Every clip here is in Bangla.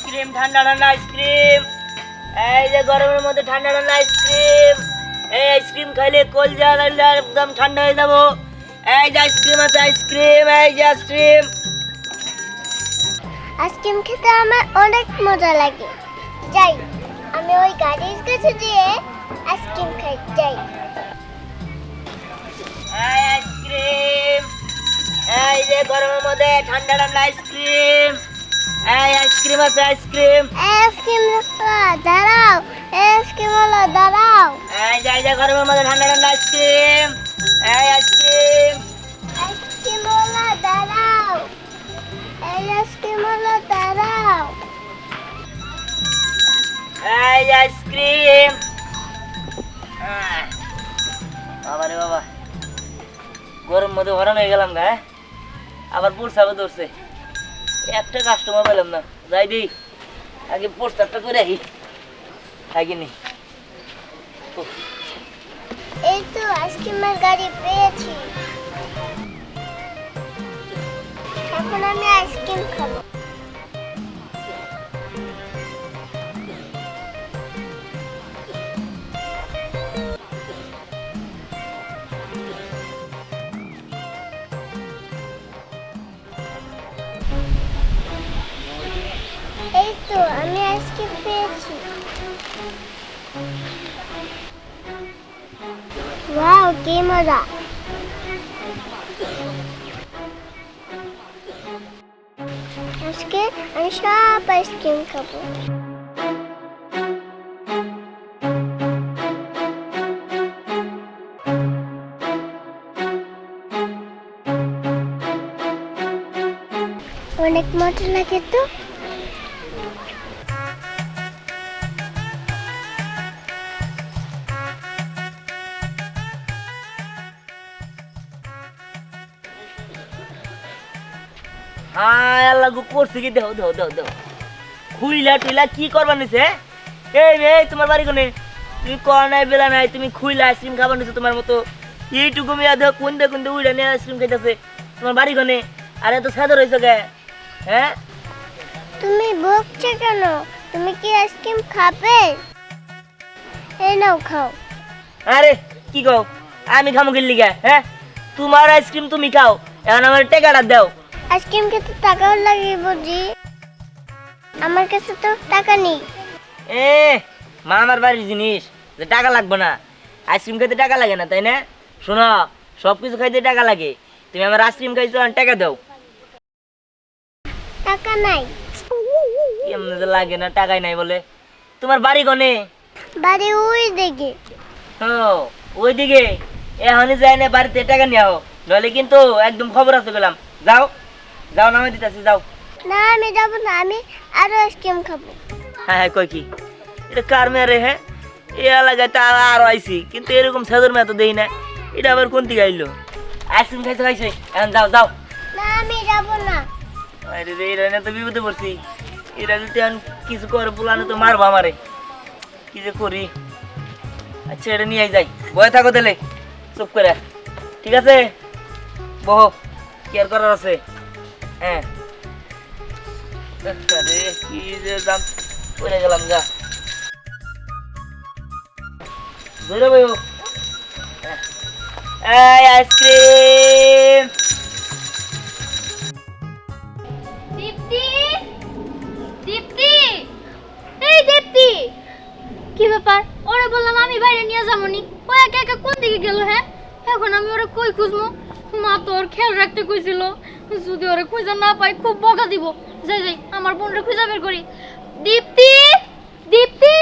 আইসক্রিম, ঠান্ডা ঠান্ডা আইসক্রিম। এই যে গরমের মধ্যে ঠান্ডা ঠান্ডা আইসক্রিম। এই আইসক্রিম খাইলে কলজা একদম ঠান্ডা হয়ে যাবো। এই যে আইসক্রিম আছে, আইসক্রিম, এই যে আইসক্রিম। আইসক্রিম খেতে আমার অনেক মজা লাগে। যাই, আমি ওই গাড়ির কাছে গিয়ে আইসক্রিম খাই। যাই। এই আইসক্রিম, এই যে গরমের মধ্যে ঠান্ডা ঠান্ডা আইসক্রিম। এই আইসক্রিম আছে, আইসক্রিম। আইসক্রিম দাঁড়াও, আইসক্রিম হলো দাঁড়াও। এই যে গরমের মধ্যে ঠান্ডা ঠান্ডা আইসক্রিম। এই আইসক্রিম, আইসক্রিম হলো দাঁড়াও, এই আইসক্রিম হলো দাঁড়াও। এই আইসক্রিম। বাবা রে বাবা, গরম মধ্যে হরান হয়ে গেলাম গা। আবার পোস্টারও ধরছে, একটা কাস্টমার পেলাম না। যাই দিই আগে পোস্টারটা করে রাখি। থাকিনি এই তো আইসক্রিমের গাড়ি পেয়েছি। এখন আমি আইসক্রিম খাবো। এই তো আমি আইসক্রিম পেয়েছি। ওয়াও, কি মজা! আজকে আমি সব আইসক্রিম খাবো। অনেক মজা লাগে তো। হায় আল্লাহ গো, করছি কি? দেও দেও দেও দেও, খুইলা টুইলা কি করবার নিছে? এই মেয়ে, তোমার বাড়ি কোনে? তুমি কর নাই বেলা নাই, তুমি খুইলা আইসক্রিম খাবার নিছো তোমার মতো। এইটুকু মেয়া দেহ কোনটা কোনটা উইলা নিয়ে আইসক্রিম খাইতেছে। তোমার বাড়ি কোনে? আর এত সাদা রয়েছে গে? হ্যাঁ, তুমি বকছো কেন? তুমি কি আইসক্রিম খাবে? এই নাও, খাও। আরে কি কও? আমি খামু গেলি গে? হ্যাঁ, তোমার আইসক্রিম তুমি খাও, এখন আমার টাকাটা দাও। আইসক্রিম খেতে টাকাও লাগে বুঝি? আমার কাছে তো টাকা নেই। এ মা, আমার বাড়ির জিনিস, যে টাকা লাগবে না। আইসক্রিম খাইতে টাকা লাগে না, তাই না? শোনো, সব কিছু খাইতে টাকা লাগে। তুমি আমার আইসক্রিম খাইছো, আর টাকা দাও। টাকা নাই। এমনি যে লাগে না, টাকাই নাই বলে। তোমার বাড়ি কোনে? বাড়ি ওই দিকে। ও, ওইদিকে? এখনই যাই না, বাড়িতে টাকা নিয়ে আও, নইলে কিন্তু একদম খবর আছে গেলাম। যাও যাও, নামে দিতেছি, যাও। না, আমি যাবো না, আমি আরো আইসক্রিম খাবো। হ্যাঁ হ্যাঁ, কই কি এটা কার মেয়ে রে? হ্যাঁ, এই এলাকায় তো আরো আইসি, কিন্তু এরকম সাদর মেয়ে তো দেই না। এটা আবার কোন দিকে আইলো? আইসক্রিম খাইছে খাইছে, এখন যাও যাও। না, আমি যাবো না। আরে রে, এরা না তো বিপদে পড়ছি। এরা যদি এখন কিছু করে পোলানো তো মারবো আমারে। কি যে করি? আচ্ছা, এটা নিয়ে যাই। বয়ে থাকো তাহলে চুপ করে, ঠিক আছে? বহ, কেয়ার করার আছে। হ্যাঁ, আরে কি যে দাম পড়ে গেলাম গা। ধরে বইও। এই আইসক্রিম। দীপ্তি, দীপ্তি, এই দীপ্তি, কি ব্যাপার? ওরে বললাম আমি বাইরে নিয়ে যাবো নি, ও একা একা কোন দিকে গেল? হ্যাঁ, এখন আমি ওরে কই খুঁজবো? মা তো ওর খেয়াল রাখতে কইছিল, যদি ওরে খুঁজে না পাই খুব বকা দিব। যাই যাই, আমার বোনরে খুঁজে বের করি। দীপ্তি, দীপ্তি,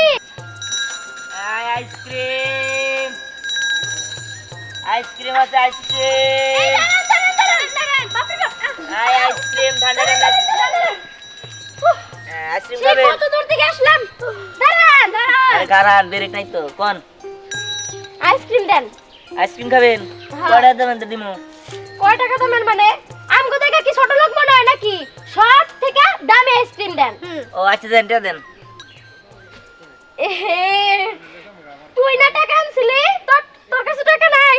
আইসক্রিম, আইসক্রিম আছে, এই আইসক্রিম। দাঁড়ান দাঁড়ান দাঁড়ান দাঁড়ান, বাপরে বাপ! আইসক্রিম, ঠান্ডা ঠান্ডা আইসক্রিম সেই খাবে? কত দূর থেকে আসলাম। দাঁড়ান দাঁড়ান, আরে কারার ব্রেক নাই তো, কোন আইসক্রিম দেন। আইসক্রিম খাবেন? হ্যাঁ। কয়টা দেবেন তো দিমু? কয় টাকা দামের মানে? আমগো থেকে কি ছোট লোক মনে হয় নাকি? সব থেকে দামি আইসক্রিম দেন। ও আচ্ছা, দেন টা দেন। এহে, তুই না টাকা আনছিলি? তোর তোর কাছে টাকা নাই?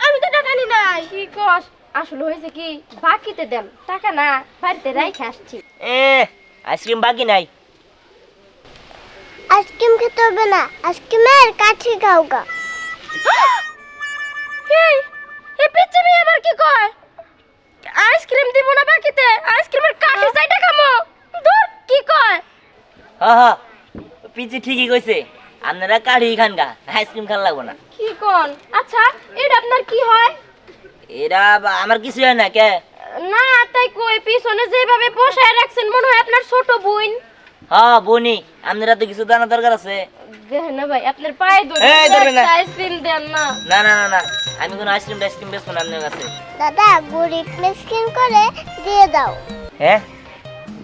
আমি তো টাকা নি নাই। কি কস? আসলে হয়েছে কি, বাকিতে দেন, টাকা না বাড়িতে রাইখে আসছি। এ আইসক্রিম বাকি নাই, আইসক্রিম খেতে হবে না, আইসক্রিমের কাঠি খাও গা। এই এই পিচ্চি মেয়ে আবার কি কয়? আইসক্রিম দিব না বাকিতে, আইসক্রিমের কাঠি চাইটা খামো। দূর কি কয়? হ্যাঁ পিচি ঠিকই কইছে, আপনারা কাঠি খান গা, আইসক্রিম খান লাগবো না। কি কোন? আচ্ছা এটা আপনার কি হয়? এরা আমার কিছু হয় না কে। না তাই কই পিছনে যেভাবে বসায় রাখছেন মনে হয় আপনার ছোট বোন। হ্যাঁ বনি, আপনারা তো কিছু জানা দরকার আছে। দেখেন না ভাই আপনার পায়ে ধরে এই ধরবেন না। আইসক্রিম দেন না। না না না না, আমি কোনো আইসক্রিম টাইসক্রিম বেচবো না আপনার কাছে। দাদা গরিব মিসকিন করে দিয়ে দাও। হ্যাঁ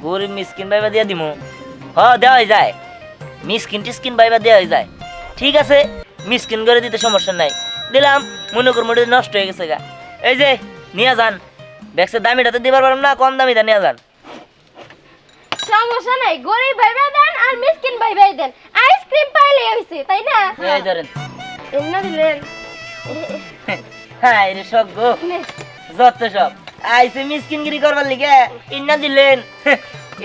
গরিব মিসকিন বাইবা দিয়ে দিমু? দেওয়াই যায়, মিসকিন টিসকিন বাইবা দেওয়াই যায়। ঠিক আছে, মিসকিন করে দিতে সমস্যা নাই, দিলাম। মনে কর মোটে নষ্ট হয়ে গেছে গা, এই যে নিয়ে যান। ব্যাগসের দামিটা তো দিবার পারলাম না, কম দামিটা নিয়ে যান। সমস্যা নাই, গরিব ভাইবা দেন আর মিসকিন ভাইবাই দেন, আইসক্রিম পাইলে হইছে তাই না? এই ধরেন। এমনা দিলেন। হ্যাঁ এর সব গো, নে। যত সব আইসে মিসকিনগিরি করবার লিগে ইন্না দিলেন।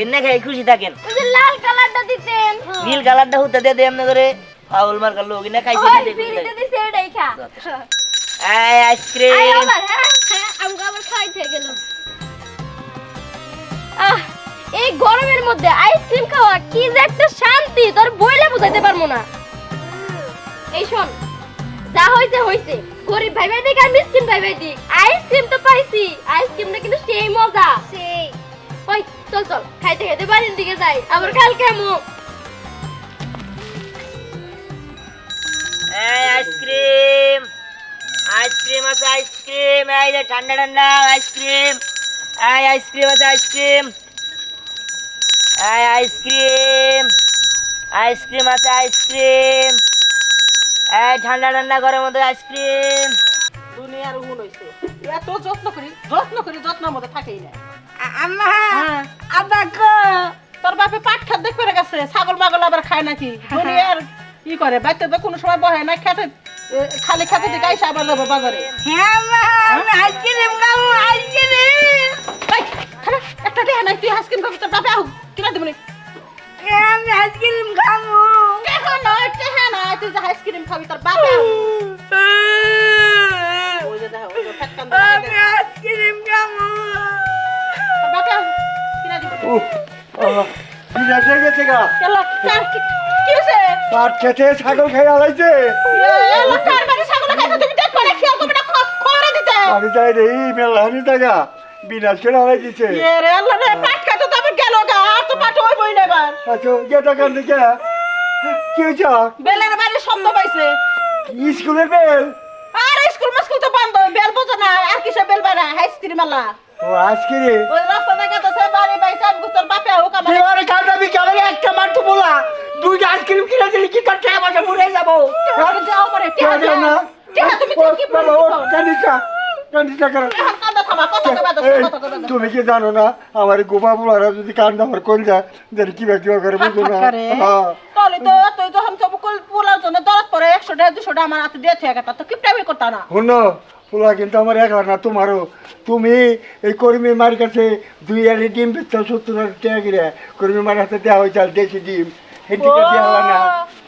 এনে খাই খুশি থাকেন। ওই যে লাল কালারটা দিতেন। নীল কালারটা হুতে দিয়ে দেয় এমনি করে, ফাউল মার্কার লোক ইনা খাইছে ওই দিতে ফিরিতে খুশি দিছে এটাই খা। থাকে। এই আইসক্রিম। আই আবার হ্যাঁ হ্যাঁ আমগো আবার খাইতে গেল। এই গরমের মধ্যে আইসক্রিম খাওয়া কি যে একটা শান্তি তোর বইলে বুঝাইতে পারবো না। এই শোন, যা হইছে হইছে, গরিব ভাই ভাই দিক আর মিসকিন ভাই ভাই দিক, আইসক্রিম তো পাইছি, আইসক্রিমটা কিন্তু সেই মজা সেই। ওই চল চল খাইতে খাইতে বাড়ির দিকে যাই, আবার কালকে আমু। এই আইসক্রিম, আইসক্রিম আছে আইসক্রিম, এই যে ঠান্ডা ঠান্ডা আইসক্রিম। এই আইসক্রিম আছে আইসক্রিম, এই আইসক্রিম, আইসক্রিম আছে আইসক্রিম। এই ঠান্ডা ঠান্ডা ঘরের মধ্যে আইসক্রিম। দুনিয়ার গুণ হইছে, এত যত্ন করি যত্নের মধ্যে থাকেই না। আম্মা হ্যাঁ। আব্বা গো, তোর বাপে পাট খাত দেখ করে গেছে, ছাগল মাগল আবার খায় নাকি? দুনিয়ার কি করে, বাচ্চা তো কোনো সময় বহে না, খেতে খালি খেতে দিকে আইসা আবার যাবো বাজারে। হ্যাঁ আম্মা আমি আইসক্রিম খাবো, আইসক্রিম। এই, খারা, একটা দেহ নাই, তুই আইসক্রিম খাবি, তোর বাপে আহ কিনা দিবনি। আমি আইসক্রিম খাবো। টেহা নয়, তুই যে আইসক্রিম খাবি, তোর বাপে আহ। ওই যে দেখো, ওই যে ফ্যাটকান দেখা আমি যায়। আইসক্রিম খাবো। তোর বাপে আহ, কিনা দিবনি। বিনাশে গেছে গা, এলা, কার কি হইছে? পাট খেতে ছাগল খেয়ে আলাইছে। এলা, কার বাড়ি ছাগল খাইছো, তুমি দেখবা না, খেয়াল করবে না, খবরে দিতে। আমি চাই রে মেলাহানি টাকা বিনাশ করে আলাই দিছে। এ রে আল্লাহ রে, পাট খাইছো তো আবার গেল গা, আর তো পাট হইবই না এবার। আচ্ছা গেটা কান দিকে কি হয়েছে? বেলের বাড়ি শব্দ পাইছে। স্কুলের বেল? আর স্কুল মাস্কুল তো বন্ধ, বেল বোঝো না, আর কিসে বেল বাড়া, হাইস্ত্রি মেলা। ও আজকে রে ওই রাস্তা দেখা তো সে বাড়ি বাইছে, আমি তোর বাপে হোক আমার। এবারে কালটা বিকালে একটা মাত্র বলা দুইটা আইসক্রিম কিনে দিলি কি তোর টাকা পয়সা ভুলে যাবো? যাও পরে, টিহা যাও না। টিহা তুমি কি বাবা, ও বলছো? কান্দিসা কান্দিসা করো। এখন কান্দা থামা, কথা কবা দাও, এই, কথা কবা দাও। তুমি কি জানো না আমার গোপা বলারা যদি কান্দ আমার কোন যায় যেন কিবা কিবা করে বুঝো না। হ্যাঁ তাহলে তো তুই যখন সব পোলার জন্য দরদ পরে 100 টাকা 200 টাকা আমার হাতে দিয়ে থেকে গেতা, তো কিপটামি করতা না। শুনো পোলা কিন্তু আমার একলা না তোমারও। তুমি এই কর্মী মার কাছে 2 আলি ডিম বেচছো 70 টাকা করে, কর্মী মার হাতে দেওয়া হয়েছে আর দেশি ডিম হেঁটিকে দেওয়া না।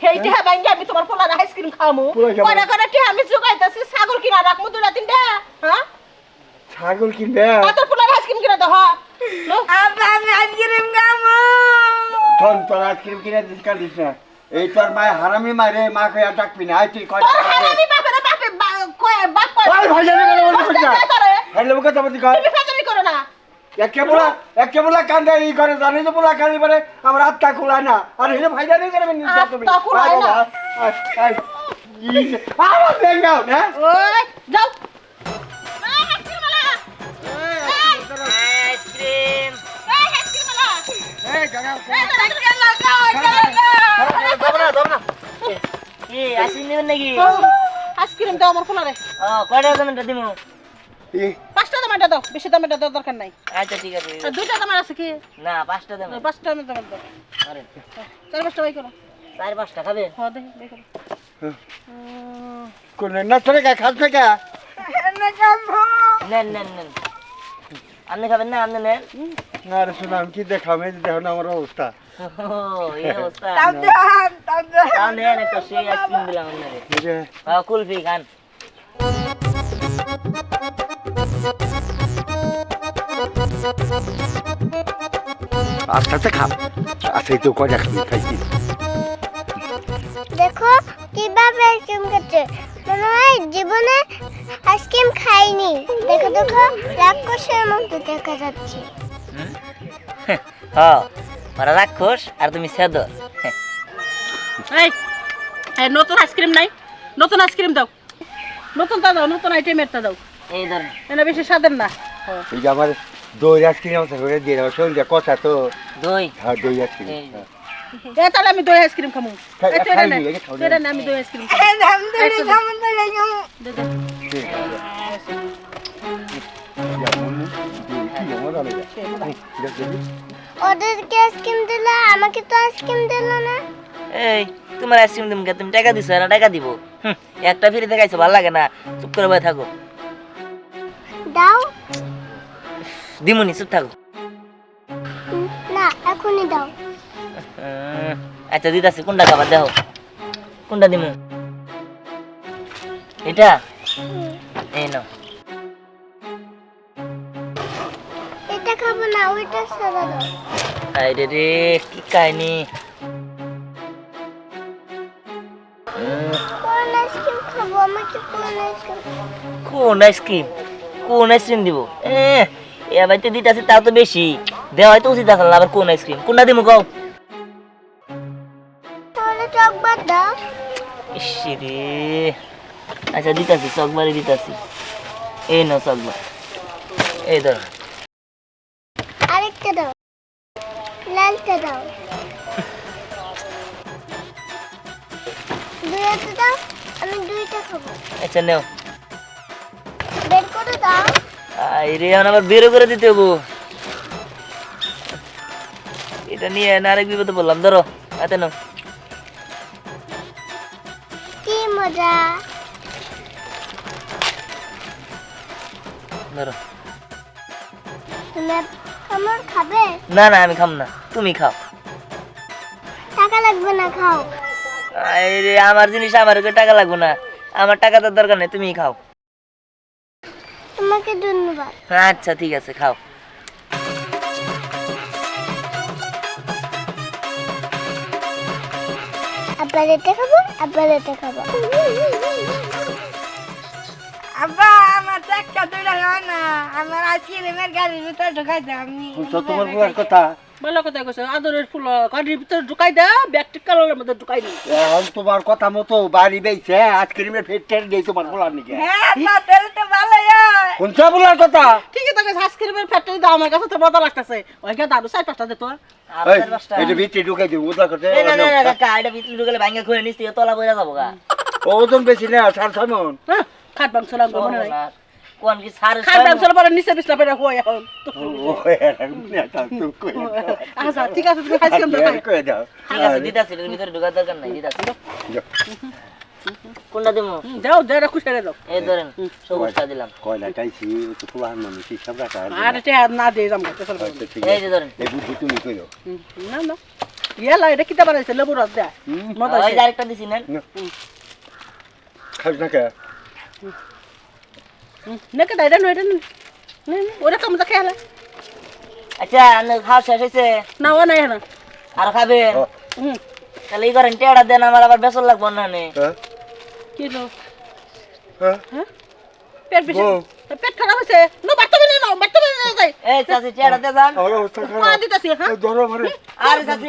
সেই টিহা বাইঙ্গে আমি তোমার পোলার আইসক্রিম খামু, পোলা খাবো। কয়টা করে টিহা আমি জোগাইতেছি, ছাগল কিনা রাখমু 2-3টা, হ্যাঁ? ছাগল কিনবে কত পোলার আইসক্রিম কিনা দাও, হ্যাঁ? লো। আব্বা আমি আইসক্রিম খাবো। ধন তোর আইসক্রিম কিনে দিস কাঁদিস না। এই তোর মায় হারামি মারে মা কয়া ডাকবি না। আই তুই কয় তোর হারামি বাপেরে বাপে কয় বাপ কয়। ওই ভাইজানি করে বলে কষ্ট কইনা দেয় তোরে। হ্যালো কথা বলতি কয় তুমি ফাজলামি করো না। একে বলা কান্দে ই করে জানি তো বলা কালি পারে আমার আত্মা খোলায় না আর হেলে ভাইজানি করে তুমি আত্মা খোলায় না। আমার বেঙ্গাও না ওই যাও। আইসক্রিম। এই গাগাও কি আইসক্রিম নেবেন নাকি? আইসক্রিম দাও আমার পোলারে। কয়টা দামেরটা দিব? 5টা দামেরটা দাও, বেশি দামেরটা দেওয়ার দরকার নাই। আচ্ছা ঠিক আছে। আর 2টা দামের আছে কি? না 5টা দামের। 5টা দামের দাও। আরে 4-5টা বাই করো। 4-5টা খাবে? হ্যাঁ দেখি বাই করো। কোন না চলে গা খাস না কা নেন নেন নেন। আপনি খাবেন না? আপনি নেন। না রে শোনা আমি কি দেখাম এই যে দেখো না আমার অবস্থা এই অবস্থা তাহলে একটা সেই আইসক্রিম দিলাম আপনাকে এই যে কুলফি খান আস্তে আস্তে খা আচ্ছা এই তো কয়টা খাইছি দেখো কিভাবে আইসক্রিম খাচ্ছে মনে হয় জীবনে আইসক্রিম খাইনি দেখো দেখো রাক্ষসের মতো দেখা যাচ্ছে হ্যাঁ ওরা রাক্ষস আর তুমি সেদর এই এই নতুন আইসক্রিম নাই নতুন আইসক্রিম দাও নতুনটা দাও নতুন আইটেমেরটা দাও এই ধরেন এটা বেশি স্বাদের না এই যে আমার দই আইসক্রিম আছে করে দিয়ে দাও সন্ধ্যা কথা তো দই হ্যাঁ দই আইসক্রিম এই যে। এ তাহলে আমি দই আইসক্রিম খামু খাই- এই তো এটা খাইনি, নে, এটা খাও না। এটা নে, আমি দই আইসক্রিম খাবো দে, দে। ওদেরকে আইসক্রিম দিলে আমাকে তো আইসক্রিম দিল না এই তোমার আইসক্রিম দিমকে তুমি টাকা দিছো এরা টাকা দিব একটা ফ্রি দেখাইছো ভালো লাগে না চুপ করে বসে থাকো দাও দিমুনি চুপ থাকো না এখনই দাও আচ্ছা দিতাছি কোনটা খাবার দেখো কোনটা দিমু এটা এই নাও এটা খাবো না ওইটা সাদা দাও আরে রে কি কাহিনী কোন আইসক্রিম খাবো আমাকে কোন আইসক্রিম কোন আইসক্রিম দিব এ বাড়িতে দিতাছি তাও তো বেশি দেওয়া হয়তো উচিত আসল আবার কোন আইসক্রিম কোনটা দিমু কও তাহলে চকবার দাও ইসি রে আচ্ছা দিতাছি চকবারে দিতাছি এই নাও চকবার এই ধর আরেকটা দাও লালটা দাও দুইটা দাও আমি দুইটা খাবো আচ্ছা নেও বের করে দাও রে এখন আবার বেরো করে দিতে হবো এটা নিয়ে না আরেক বিপদে বললাম ধরো হাতে নাও কি মজা ধরো তুমি আমার খাবে না না আমি খাম না তুমি খাও টাকা লাগবে না খাও রে আমার জিনিস আমার টাকা লাগবে না আমার টাকা তো দরকার নেই তুমি খাও তোমাকে ধন্যবাদ আচ্ছা ঠিক আছে খাও আবার এটা খাবো আবার এটা খাবো আব্বা আমার টাকা দুইটা হয় না আমার আইসক্রিমের গাড়ির ভিতরে ঢুকাই দাও আমি তোমার বুয়ার কথা ভালো কথা কইছো আদরের ফুল গাড়ির ভিতরে ঢুকাই দে ব্যাগটি কালারের মধ্যে ঢুকাই নি এখন তোমার কথা মতো বাড়ি বেইছে আইসক্রিমের ফেট দেই তোমার বলার নাকি হ্যাঁ তাহলে তো ভালোই হয় কোনটা বলার কথা ঠিকই তো কইছো আইসক্রিমের ফ্যাক্টরি দাও আমার কাছে তো মজা লাগতেছে ওইখানে দাদু 4-5টা দে তো এই এটা ভিতরে ঢুকাই দিও ওটা করতে না না না কাকা এটা ভিতরে ঢুকালে ভাঙা খুলে নিস থেকে তলা বইরা যাবো গা ওজন বেশি না 6-6 মন হ্যাঁ খাট বাংশ লাগবে মনে নাই কোন কি সার খাট বাংশ পরে নিচে বিছনা পড়ে হয় এখন ও এরকম না তো কই আচ্ছা ঠিক আছে তুমি আইসক্রিম দাও কই দাও ঠিক আছে দিতাছি এর ভিতরে ঢোকার দরকার নাই দিতাছি কোনটা দিমু দাও দাও খুশি রে দাও এই ধরেন সবুজটা দিলাম কয়লা চাইছি তো পুরান মানুষ হিসাব রাখা আর এটা না দিয়ে যাম চল এই যে ধরেন এই বুদ্ধি তুমি কইও না না ইয়েলা এটা কিতা বানাইছে লেবু রস দে মজা ওই যে আরেকটা দিছি নেন খাবি না কে নেকে দাইরা নয় এটা ওরা কাম দা খেলা আচ্ছা আপনার খাওয়া শেষ হয়েছে না ও নাই না আর খাবেন হুম তাহলে এই করেন টেড়া দেন আমার আবার বেসর লাগবো না নে হ্যাঁ কি লো হ্যাঁ হ্যাঁ পেট বেশি পেট খারাপ হইছে নো বাট্টা না বাট্টা না যাই এই চাচি টেড়া দে যান আমার অবস্থা মা খারাপ দিতাছি হ্যাঁ ধরো আমারে আরে চাচি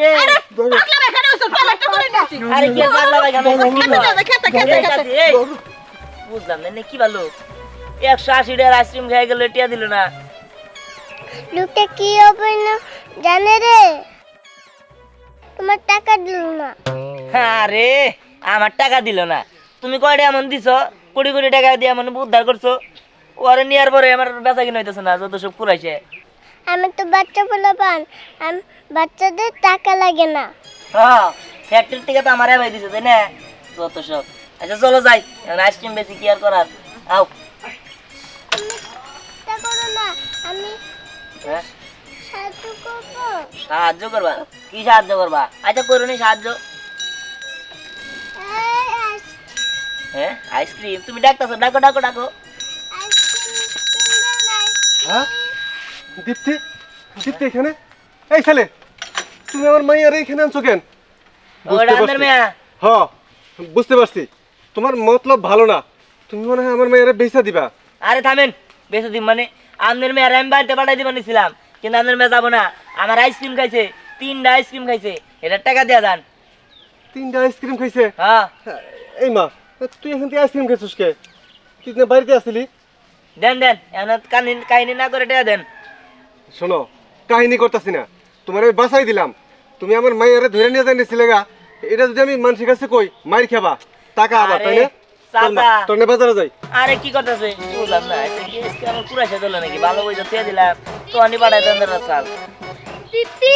ধরো পাগলা বেখানে হইছে টয়লেটটা করে নিছি আরে কি পাগলা ভাই গান খেতে খেতে খেতে এই বুঝলাম না কি ভালো 180 টাকার আইসক্রিম খেয়ে গেল টিয়া দিল না লোকটা কি হবে না জানে রে তোমার টাকা দিল না আরে আমার টাকা দিল না তুমি কয়টা এমন দিছ কোটি কোটি টাকা দিয়ে এমন উদ্ধার করছো ওরে নেওয়ার পরে আমার বেচা কিনা হইতেছে না যত সব পুরাইছে আমি তো বাচ্চা বলে পান বাচ্চাদের টাকা লাগে না হ্যাঁ ফ্যাক্টরি থেকে তো আমার ভাই দিছে তাই না যত সব আচ্ছা চলো যাই এখন আইসক্রিম বেশি কি আর করার আও তা করো না আমি হ্যাঁ সাহায্য করবো? সাহায্য করবা? কি সাহায্য করবা? আচ্ছা করুনি সাহায্য। এই হ্যাঁ আইসক্রিম তুমি ডাকতেছো, ডাকো ডাকো ডাকো। আইসক্রিম কিনবে না? হ্যাঁ দীপ্তি, দীপ্তি এখানে? এই ছেলে, তুমি আমার মাইয়ার এইখানে আনছো কেন? ওটা আন্দার মেয়া। হ, বুঝতে পারছি তোমার মতলব ভালো না। তুমি মনে হয় আমার মাইয়ারে বেচা দিবা। আরে থামেন, বেশি দিন মানে আপনার মেয়ে আমি বাড়িতে পাঠাই দিবা নিছিলাম, কিন্তু আপনার মেয়ে যাবো না। আমার আইসক্রিম খাইছে, 3টা আইসক্রিম খাইছে, এটা টাকা দিয়া যান। 3টা আইসক্রিম খাইছে? হ্যাঁ এই মা, তুই এখান থেকে আইসক্রিম খাইছিস কে? তুই না বাড়িতে আসলি? দেন দেন, এখন কাহিনী না করে টাকা দেন। শোনো, কাহিনী করতেছি না, তোমার আমি বাঁচাই দিলাম। তুমি আমার মাইয়ারে ধরে নিয়ে জানিয়েছিলে গা, এটা যদি আমি মানুষের কাছে কই মাইর খাবা, টাকা আবার, তাই না? চাচা। তোর না বাজারে যাই। আরে কি করতেছে বুঝলাম না, আমার পুরা শেষ হলো নাকি? ভালো বই দিয়ে দিলাম তো আনি পাঠাই দেন চাল। দীপ্তি,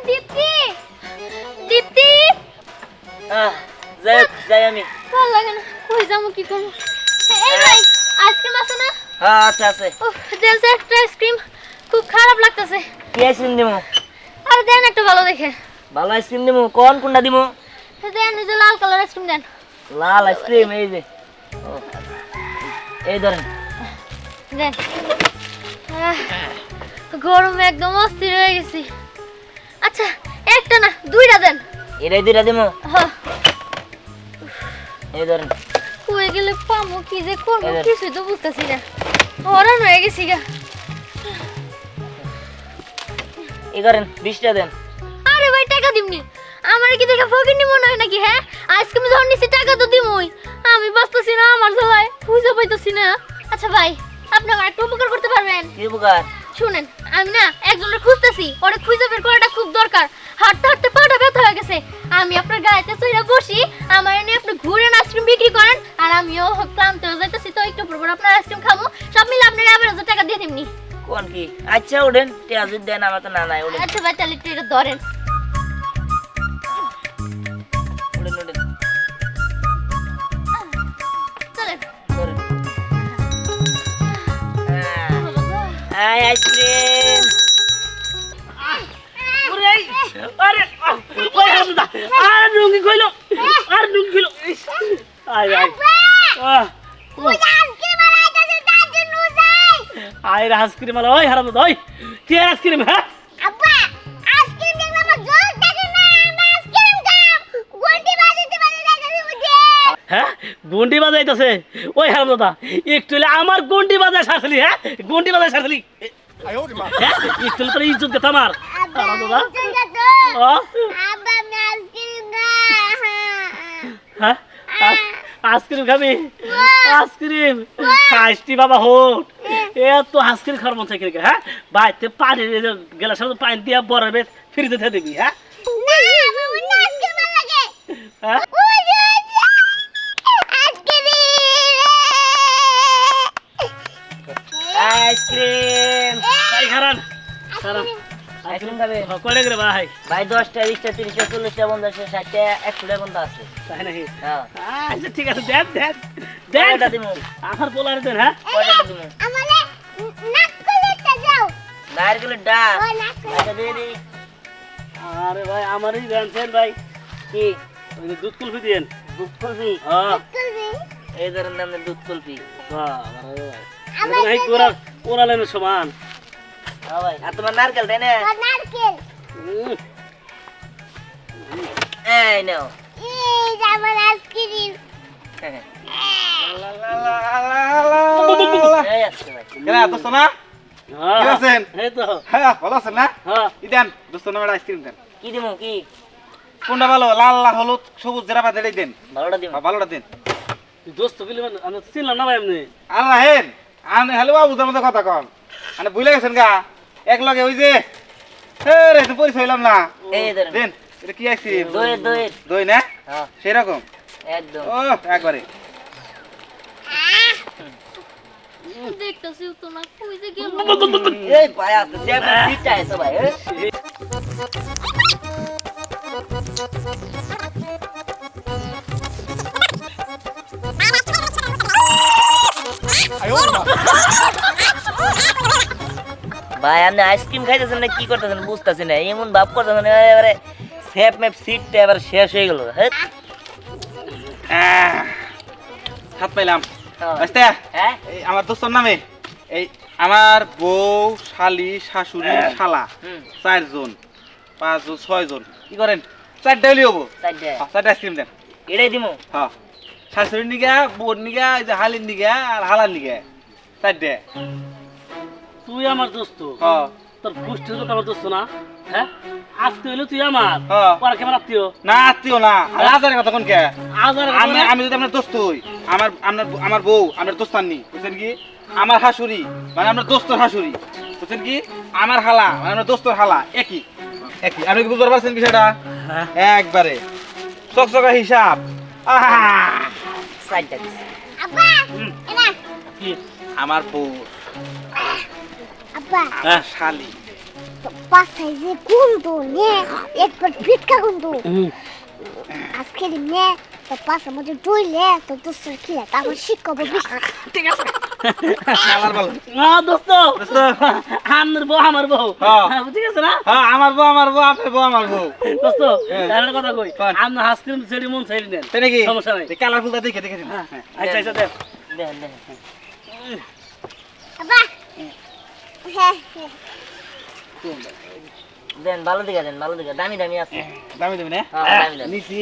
দীপ্তি, দীপ্তি। যাই হোক, যাই আমি। ভালো লাগে না, কই যাবো কি করবো? এই ভাই, আইসক্রিম আছে না? হ্যাঁ আচ্ছা আছে। উফ, দেন স্যার একটা আইসক্রিম, খুব খারাপ লাগতেছে। কি আইসক্রিম দিমু? আর দেন একটা ভালো দেখে। ভালো আইসক্রিম দিমু? কোনটা দিমু? দেন এই যে লাল কালার আইসক্রিম দেন। লাল আইসক্রিম? এই যে ও, এই ধরেন। দেন। গরমে একদম অস্থির হয়ে গেছি। আচ্ছা একটা না 2টা দেন। এটাই 2টা দিমু? হ্যাঁ। এই ধরেন। হয়ে গেলে পামো কি যে করবো এদের। কিছুই তো বুঝতেছি না, হরান হয়ে গেছি গা। এই করেন 20টা দেন। আরে ভাই টাকা দিমনি, আমার কি দেখে ফকিনি মনে হয় নাকি? হ্যাঁ আইসক্রিম যখন নিছি টাকা তো দিমই। আমি বাঁচতেছি না, আমার জ্বালায় খুঁজে পাইতেছি না। আচ্ছা ভাই, আপনি আমার একটা উপকার করতে পারবেন? কি উপকার? শুনেন, আমি না একজনের খুঁজতেছি, ওরে খুঁজে বের করাটা খুব দরকার। হাঁটতে হাঁটতে পাটা ব্যথা হয়ে গেছে। আমি আপনার গাড়িতে চড়ে বসি, আমার এনে আপনি ঘুরেন আইসক্রিম বিক্রি করেন, আর আমিও ক্লান্ত হয়ে যাইতেছি, তো একটু পর আপনার আইসক্রিম খাবো। সব মিলে আপনার 1000 টাকা দিয়ে দিমনি। কোন কি? আচ্ছা ওঠেন, টিয়াজুর দেন, আমার তো না নাই। ওঠেন আচ্ছা ভাই, তাহলে একটু এটা ধরেন। ওঠেন ওঠেন চলেন। ধরেন। আয় আইসক্রিম। আরে ওই হামদা, আর লুঙ্গি কইলো, আর লুঙ্গি কইলো। আয় আয় আইসক্রিম আনাইতেছে তার জন্য যাই। আয় আইসক্রিম আলো। ওই হারামদা, ওই কি আইসক্রিম? হ্যাঁ আব্বা, আইসক্রিম দেখলে আমার জল থাকে না, আমি আইসক্রিম খাম। গুন্ডি বাজাতে বাজাতে উঠে। হ্যাঁ গুন্ডি বাজাইতেছে? ওই হারামদাদা, একটু হলে আমার গুন্ডি বাজায় সারছিলি? হ্যাঁ গুন্ডি বাজায় সারছিলি? হ্যাঁ একটু হলে তোর ইজ্জত গেছে আমার হারামদাদা। ও আব্বা, আমি আইসক্রিম খাম। হ্যাঁ আইসক্রিম খাবি? আইসক্রিম খাইছি বাবা হোট। এ তো আইসক্রিম খাওয়ার মন চাই কি? হ্যাঁ বাইতে পানি গেলার সাথে পানি দিয়ে বরফে ফ্রিজে দিয়ে দিবি? হ্যাঁ না, আমার অন্য আইসক্রিম ভালো লাগে। হ্যাঁ ওই যে আইসক্রিম। আইসক্রিম। তাই খারান খারান আইসক্রিম খাবে? কয়টা করে ভাই? ভাই 10টা 20টা 30টা 40টা 50টা 60টা 100টা পর্যন্ত আছে। তাই নাকি? হ্যাঁ আচ্ছা ঠিক আছে, দেন দেন দেন। কয়টা দিমু? আমার বলার দেন। হ্যাঁ কয়টা দিমু? আমারে নাক কলেটা যাও। নারকেলের ডাব? ও নাক কলে। আচ্ছা দিয়ে দিই। আরে ভাই আমারই জানছেন ভাই, কি ওই যে দুধ কুলফি দিয়েন। দুধ কুলফি? হ্যাঁ কলবি। এই ধরেন নাম দুধ কুলফি। আমার ওরালেন সমান। হ্যাঁ ভাই। আর তোমার নারকেল তাই না? ও নারকেল। এই নাও। এই যে আমার আইসক্রিম। এই আছে ভাই। কেনা দোস্ত না? হ্যাঁ, কেমন আছেন? এই তো। হ্যাঁ ভালো আছেন না? হ্যাঁ ই দেন দোস্ত নামের আইসক্রিম দেন। কি দিমু কি? কোনটা ভালো? লাল লাল হলুদ সবুজ যেটা পাতে দেন। ভালোটা দিমু। ভালোটা দেন। তুই দোস্ত গেলি আমি তো চিনলাম না ভাই এমনি। আল্লাহ হেন আনে হ্যালো বাবুদের মধ্যে কথা কন। মানে ভুলে গেছেন গা এক লগে ওই যে রে তো পরিচয় হইলাম না। এই ধরেন। দেন এটা কি আইসক্রিম? দই দই। দই না? হ্যাঁ সেরকম। একদম। ও একবারে। দেখতেছি তো না, কই যে গেল। এই ভাই আছে যে সিটটা আছে ভাই। ভাই আপনি আইসক্রিম খাইতেছেন না কি করতেছেন বুঝতেছি না, এমন ভাব করতেছেন এবারে সেপ ম্যাপ সিটটা এবার শেষ হয়ে গেল। হাত পাইলাম হ্যাঁ। আস্তে হ্যাঁ এই আমার দোস্তর নামে এই আমার বউ শালি শাশুড়ি শালা 4 জন 5 জন 6 জন কি করেন 4টা হইলি হবো চারটে 4টা আইসক্রিম দেন এটাই দিমু। হ্যাঁ শাশুড়ির নিগা বউর নিগা এই যে হালির নিগা আর হালার নিগা 4টা তুই আমার দোস্ত, হ্যাঁ তোর গোষ্ঠীর তো আমার দোস্ত না? হ্যাঁ আত্মীয় হইলে তুই আমার, হ্যাঁ। ওরা কেমন আত্মীয়? না আত্মীয় না হাজারের কথা কোন কে আবার আমি যদি আপনার দোস্ত হই আমার বউ আপনার দোস্তার নি বুঝছেন কি আমার শাশুড়ি মানে আপনার দোস্তর শাশুড়ি বুঝছেন কি আমার হালা মানে আপনার দোস্তর হালা একই একই আপনি কি বুঝতে পারছেন বিষয়টা একবারে চকচকা হিসাব আহা! চারটা দিছি। আব্বা এনা কি? আমার বউ আব্বা হ্যাঁ। শালি পাশাই যে কুন্দু নে একবার পিটকা কুন্দু আজকে নে তো পাশা মধ্যে ডুইলে তো দুসর কি তারপর শিক্ষাবো ঠিক আছে আমার বল না দোস্ত, দোস্ত আমার বউ আমার বউ, হ্যাঁ। হ্যাঁ, ঠিক আছে না হ্যাঁ আমার বউ আপনার বউ আমার বউ দোস্ত? হ্যাঁ। একটা কথা কই, কোন? আমরা আইসক্রিম ছেড়ে মন ছেড়ে নেন, তাই নাকি সমস্যা নাই। কালারফুলটা দেখে দেখে দিন। হ্যাঁ আচ্ছা আচ্ছা দেখ দেন দেন। আব্বা হ্যাঁ দেন ভালো দিকে দেন, ভালো দিকে দামি দামি আছে। দামি দেবেন হ্যাঁ, দামি দামি। নিছি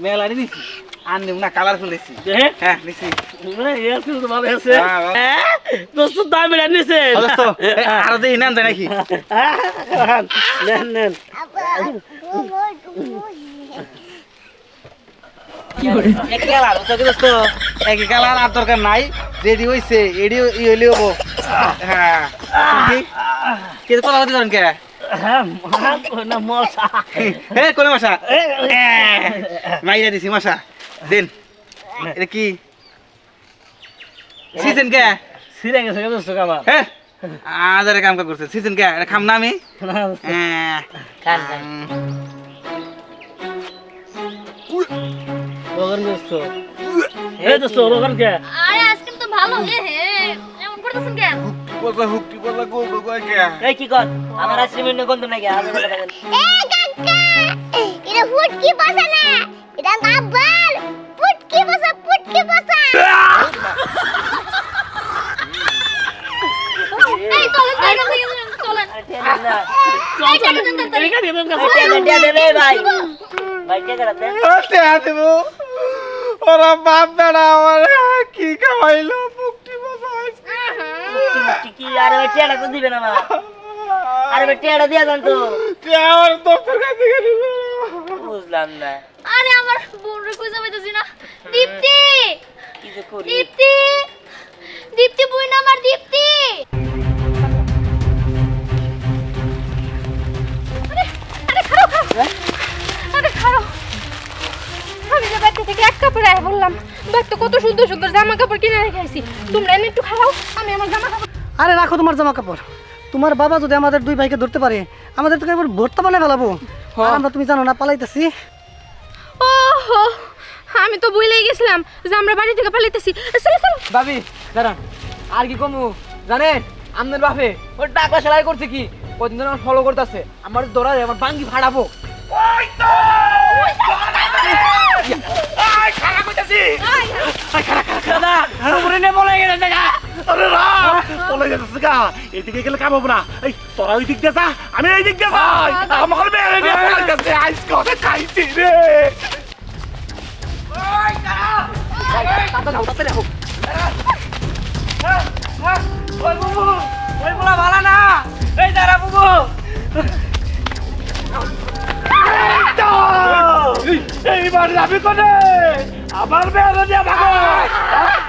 মেলারি নিছি আর নিব না কালারফুল নিছি হ্যাঁ হ্যাঁ নিছি এরকম তো ভালো আছে। হ্যাঁ, ভালো। হ্যাঁ, দোস্ত দাম বেড়ে নিছে। দোস্ত আরো দেখি নেন যায় নাকি নেন নেন। আব্বা একই কালার, বুঝছো কি দোস্ত? একই কালার আর দরকার নাই যেডি হইছে এডি ই হইলে হবো হ্যাঁ কি কে কথা কথা করেন কে হ্যাঁ, না মশা। হে কোন মশা মাইরা দিছি মশা দিন এটা কি সিজন কে ছিঁড়ে গেছে দোস্ত আমার। হ্যাঁ আদারে কাম করছে সিজন কে এটা খাম না আমি হ্যাঁ খান খান। রোগন দোস্ত। এই দোস্ত রোগন কে? আরে আইসক্রিম তো ভালো হে হে এমন করতেছেন কেন? হুকি বলা গো গো কে এই কি কর? আমার আইসক্রিমের গন্ধ নাকি? আগে কথা বলেন। এ কাকা এটা ফুটকি পাসা না এটা গাবাল ফুটকি পাসা এই চলেন জায়গা থেকে চলেন। দেন না। এই টাকা দেন দেন। এই কাটি দেন কাছে। টিয়া দেন এই ভাই। ভাই টিয়া দেন। ওতে আদেব ওরা বাপ দাঁড়া আমার কি খাওয়াইলো মুক্তি কি আরে ভাই টিয়াটা তো দিবেন আমার। আরে ভাই টিয়াটা দিয়া দেন তো। আমার দপ্তর কাছে গেল বুঝলাম না। আরে আমার বোনরে কই যাইতেছি না। দীপ্তি কি যে করি? দীপ্তি দীপ্তি বই না আমার দীপ্তি। আরে খাও আরে খাও। আমি যে বাড়ি থেকে এক কাপড় আয় বললাম দেখতে কত সুন্দর সুন্দর জামা কাপড় কিনে রেখে আইছি, তোমরা এনে একটু খাও আমি আমার জামা কাপড়। আরে রাখো তোমার জামা কাপড়, তোমার বাবা যদি আমাদের দুই ভাইকে ধরতে পারে আমাদের তোকে এবার ভর্তা বানায় ফেলাবো। আর আমরা তুমি জানো না পালাইতেছি। ওহো আমি তো ভুলেই গেছিলাম যে আমরা বাড়ি থেকে পালাইতেছি। চলো চলো। ভাবি দাঁড়ান আর কি কমু জানেন আমাদের বাপে ওর টাকা সেলাই করছে কি কদিন ধরে আমার ফলো করতেছে আমার দৌড়ায় আমার বাঙ্গি ফাড়াবো। এদিকে গেলে কাম হবো না। এই তোরা ওই দিক দিয়ে যা, আমি এই দিক দিয়ে যাই। আমার মেয়ে নিয়ে পলাইতেছে, আইস কথা খাইছি রে। ওই বুবু, ওই বলা ভালো না। এই দাঁড়া বুবু। এইবার যাবি কোনে? আমার মেয়ে নিয়ে ভাগো।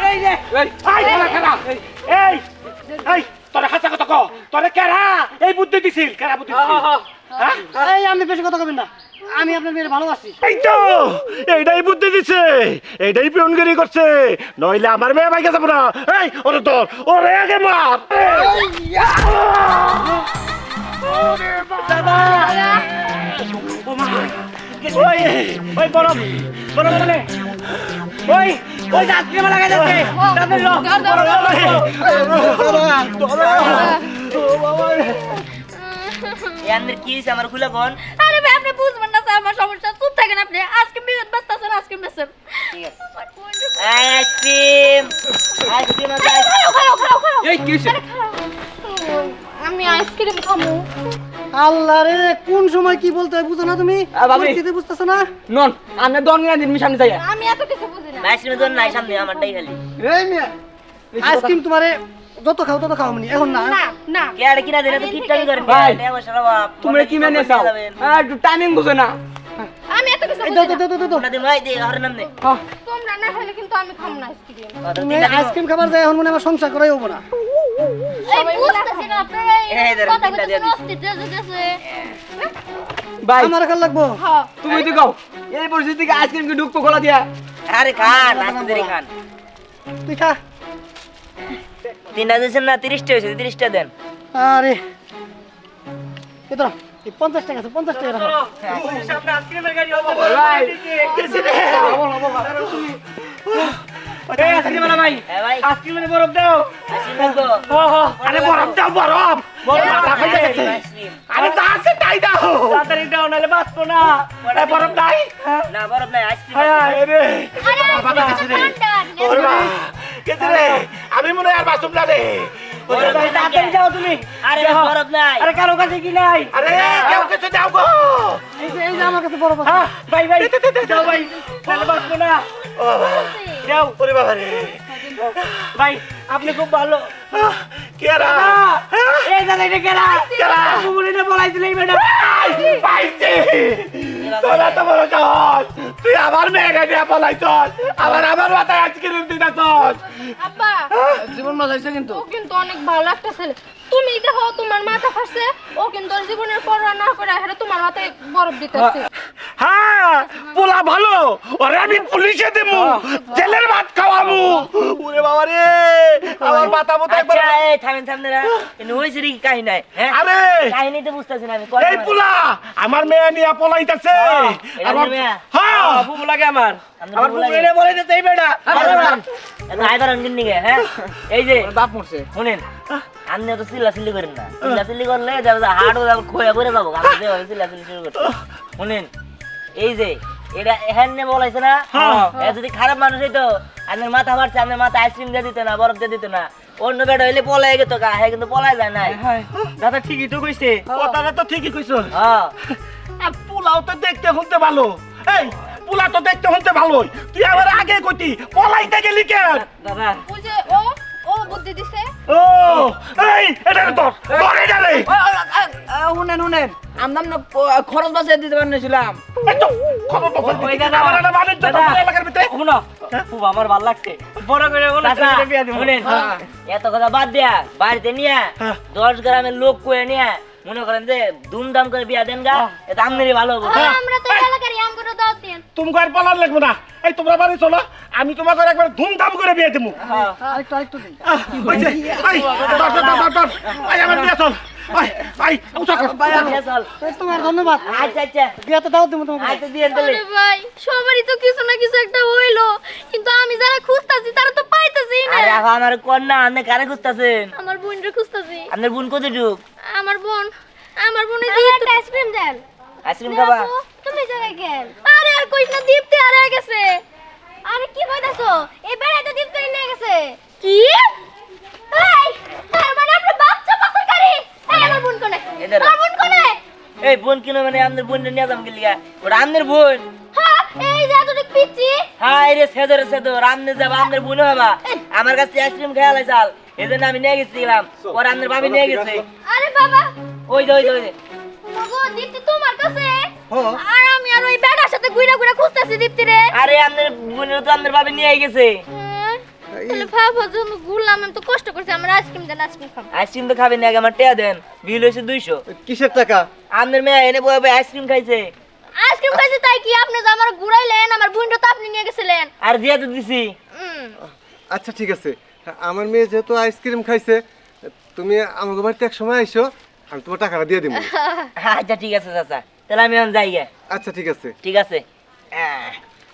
এই রে, এই খেলা খেলা। এই এই তোরা হাসা কথা কও, তোরে কেরা এই বুদ্ধি দিছিল? কেরা বুদ্ধি দিছিল? হ্যাঁ? এই আপনি বেশি কথা কবেন না, আমি আপনার মেয়ের ভালোবাসি। এই তো এইটাই বুদ্ধি দিছে, এইটাই পিয়নগিরি করছে, নইলে আমার মেয়ে ভাইকে যাবো না। এই ওরে তোর ওরে আগে মার। দাদা ও মা, ওই ওই বরফ বরফ বলে ওই ওই আজকে মারা গেছে দাদা লো ইয়াদের কি হইছে আমার খুলে কোন আরে ভাই আপনি বুঝবেন না স্যার আমার সমস্যা চুপ থাকেন আপনি আজকে বিরাট ব্যস্ত আছেন আইসক্রিম বেচেন ঠিক আছে আইসক্রিম আইসক্রিম আছে এই কি হইছে আমি আইসক্রিম খাবো আল্লাহ রে কোন সময় কি বলতে হয় বুঝো না তুমি বাবি। পরিস্থিতি বুঝতেছো না নন আপনি দন গিয়ে দিন সামনে যাই আমি এত কিছু বুঝি না আইসক্রিমের জন্য নাই সামনে আমারটাই খালি এই মিয়া আইসক্রিম তোমারে যত খাও তত খাও মানে এখন না না না কে আর কিনা দিলে তো কিপটামি করেন ভাই, টাকা সারা বাপ তুমি কি মেনে চাও একটু টাইমিং বুঝো না আমি এত কিছু এই বুঝি দাও না দাও দাও দাও না দিন ভাই দে হরে নাম দে তোমরা না খেলে কিন্তু আমি খাবো না আইসক্রিম তুমি আইসক্রিম খাবার যায় এখন মনে আমার সংসার করাই হবো না এই বুঝতেছি না আপনারা এই ধরো, কথা তিনটা দিয়ে বলতে দিছি। অস্থির যেছে ভাই আমার খাল লাগবো হ্যাঁ তুমি তো গাও এই পরিস্থিতি থেকে আইসক্রিম কি ঢুকবো গলা দিয়া আরে খান আস্তে ধরে খান তুই খা 3টা দিছেন না 30টা হইছে 30টা দেন আরে এই ধরো এই 50 টাকা আছে 50 টাকা রাখো সামনে আইসক্রিমের গাড়ি হবে ভাই গেছে রে এই আইসক্রিম ভাই এ ভাই আইসক্রিমের বরফ দাও আইসক্রিম লাগবো আরে বরফ দাও বরফ বরফ মাথা খাইছে আইসক্রিম আরে যা আছে তাই দাও তাড়াতাড়ি দাও নালে বাঁচবো না এ বরফ নাই না বরফ নাই আইসক্রিম হায় হায় রে আরে ঠান্ডা ওরে মা গেছে রে আমি মনে হয় আর বাঁচব না রে বরফ নাই, তাড়াতাড়ি যাও তুমি আরে বরফ নাই আরে কারো কাছে কি নাই আরে কেউ কিছু দাও গো এই যে আমার কাছে বড় পাশা হ্যাঁ ভাই ভাই দাও ভাই নালে বাঁচবো না দাও ওরে বাবা রে ভাই আপনি খুব ভালো কেরা এই দাদা এটা কেরা বুবুলিনে বলাইছিলেন ম্যাডাম পাইছে তোরা তো বড় চল তুই আমার মেয়েকে দিয়ে বলাইছস আবার আমার মাথায় আইসক্রিম দিতাছস আব্বা জীবন বাঁচাইছে কিন্তু ও কিন্তু অনেক ভালো একটা ছেলে তুমি দেখো তোমার মাথা ফাটছে ও কিন্তু ওর জীবনের পরোয়া না করে হেরে তোমার মাথায় বরফ দিতেছে হ্যাঁ পোলা ভালো ওরে আমি পুলিশে দেবো জেলের ভাত খাওয়াবো ওরে বাবা রে আমার মাথা মতো একবার আচ্ছা এই থামেন থামেন না এনে হইছে রে কাহিনী নাই হ্যাঁ আরে কাহিনী তো বুঝতাছি না আমি এই পোলা আমার মেয়ে নিয়ে পলাইতাছে এটা আপনার মেয়ে? হ্যাঁ বুবু লাগে আমার আমার বুবুলিনে বলাইতেছে এই বেটা আইবার আনগিন নিগে হ্যাঁ এই যে বাপ মরছে শুনেন আপনি তো চিল্লাচিল্লি করেন না চিল্লাচিল্লি করলে যাবে হাট খোয়া করে যাবো আমি যেভাবে চিল্লাচিল্লি শুরু করছি শুনেন এই যে এটা হ্যান নে বলাইছে না এ যদি খারাপ মানুষ হইতো আপনার মাথা মারছে আপনার মাথা আইসক্রিম দিয়ে দিত না বরফ দিয়ে দিত না অন্য বেটা হইলে পলাই গেত গা হ্যাঁ কিন্তু পলাই যায় নাই দাদা ঠিকই তো কইছে কথাটা তো ঠিকই কইছো হ্যাঁ আর পোলাও তো দেখতে শুনতে ভালো এই পোলা তো দেখতে শুনতে ভালো তুই আবার আগে কইতি পলাইতে গেলি কেন দাদা ওই যে ও বুদ্ধি দিছে ও এই এটা তোর ধরে গেলে শুনেন শুনেন আমরা না খরচ বাঁচিয়ে দিতে পারছিলাম খবর তো ওই দাদা, আমার একটা বাণিজ্য তো দাদা। এলাকার ভিতরে শুনো খুব আমার ভালো লাগছে বড় করে বলো চাচা, বিয়া দিব শুনেন এত কথা বাদ দিয়া বাড়িতে নিয়ে 10 গ্রামের লোক কয়ে নিয়ে মনে করেন যে ধুমধাম করে বিয়া দেন গা এটা আমনেরই ভালো হবে আমরা তো এলাকার আম করে দাওয়াত দেন তুমি আর পালার লাগবে না এই তোমরা বাড়ি চলো আমি তোমাকে একবার ধুমধাম করে বিয়ে দেবো আরেকটু আরেকটু দিই আমার বিয়ে চল চল এই তোমার ধন্যবাদ আচ্ছা আচ্ছা বিয়াতে দাও তুমি তোমাকে আচ্ছা দিয়ে দিলে আরে ভাই সবারই তো কিছু না কিছু একটা হইলো কিন্তু আমি যারা খুঁজতাছি তারা তো পাইতাছি না আরে আমার কন্যা আপনি কারে খুঁজতেছেন আমার বোনরে খুঁজতাছি আপনার বোন কত যুগ আমার বোন এই যে একটা আইসক্রিম দেন আইসক্রিম খাবা তুমি জায়গায় গেল আরে আর কইস না দীপ্তি হারা গেছে আরে কি কইতাছো এই বেড়াইতে দীপ্তি নিয়ে গেছে কি এই তার মানে আপনি বাচ্চা পাচারকারী এই আমার বোন কোনে এদের। আমার বোন কোনে এই বোন কিনো মানে আপনার বোন নিয়ে যাম গেলিয়া ওটা আপনার বোন হ্যাঁ এই যে এতটুক পিচ্ছি হাই রে সেদর আপনি যাবা আপনার বোন হবা আমার কাছে আইসক্রিম খেয়াল চাল এই জন্য আমি নিয়ে গেছিলাম পরে আপনার ভাবি নিয়ে গেছে আরে বাবা ওই যে ওই যে ওই যে মগো দীপ্তি তোমার কাছে আর আমি আর ওই বেড়ার সাথে গুইরা গুইরা খুঁজতাছি দীপ্তি রে আরে আপনার বোনের তো আপনার ভাবি নিয়ে গেছে তাহলে ভাবো যখন ঘুরলাম আমি তো কষ্ট করছি আমার আইসক্রিম দেন আইসক্রিম খাবো আইসক্রিম তো খাবেন না আগে আমার টেয়া দেন বিল হয়েছে 200 কিসের টাকা আপনার মেয়ে এনে বয়ে বয়ে আইসক্রিম খাইছে আইসক্রিম খাইছে তাই কি আপনি যে আমার ঘুরাইলেন আমার বোনটা তো আপনি নিয়ে গেছিলেন আর দিয়া তো দিছি আচ্ছা ঠিক আছে আমার মেয়ে যেহেতু আইসক্রিম খাইছে তুমি আমাকে বাড়িতে এক সময় আইসো আমি তোমার টাকাটা দিয়ে দিব আচ্ছা ঠিক আছে চাচা তাহলে আমি এখন যাই গে আচ্ছা ঠিক আছে ঠিক আছে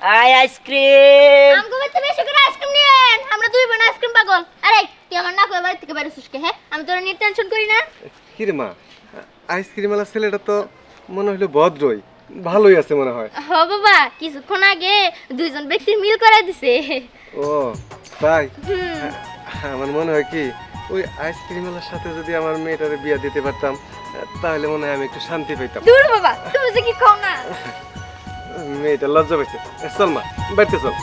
আই আইসক্রিম আমগো বাড়িতে বেশি করে আইসক্রিম নিয়েন আমরা দুই বোন আইসক্রিম পাগল আরে তুই আমার না করে বাড়ি থেকে বেরোছিস কে? হ্যাঁ, আমি তোরা নিয়ে টেনশন করি না। কি রে মা, আইসক্রিম ওয়ালা ছেলেটা তো মনে হলো ভদ্রই, ভালোই আছে মনে হয়। হ বাবা, কিছুক্ষণ আগে দুইজন ব্যক্তির মিল করে দিছে। ও তাই? হুম। আমার মনে হয় কি ওই আইসক্রিম ওয়ালার সাথে যদি আমার মেয়েটারে বিয়া দিতে পারতাম তাহলে মনে হয় আমি একটু শান্তি পেতাম। দূর বাবা, তুমি যে কি খাও না। মেয়েটা লজ্জা পাইছে। চল মা, বাড়িতে চল।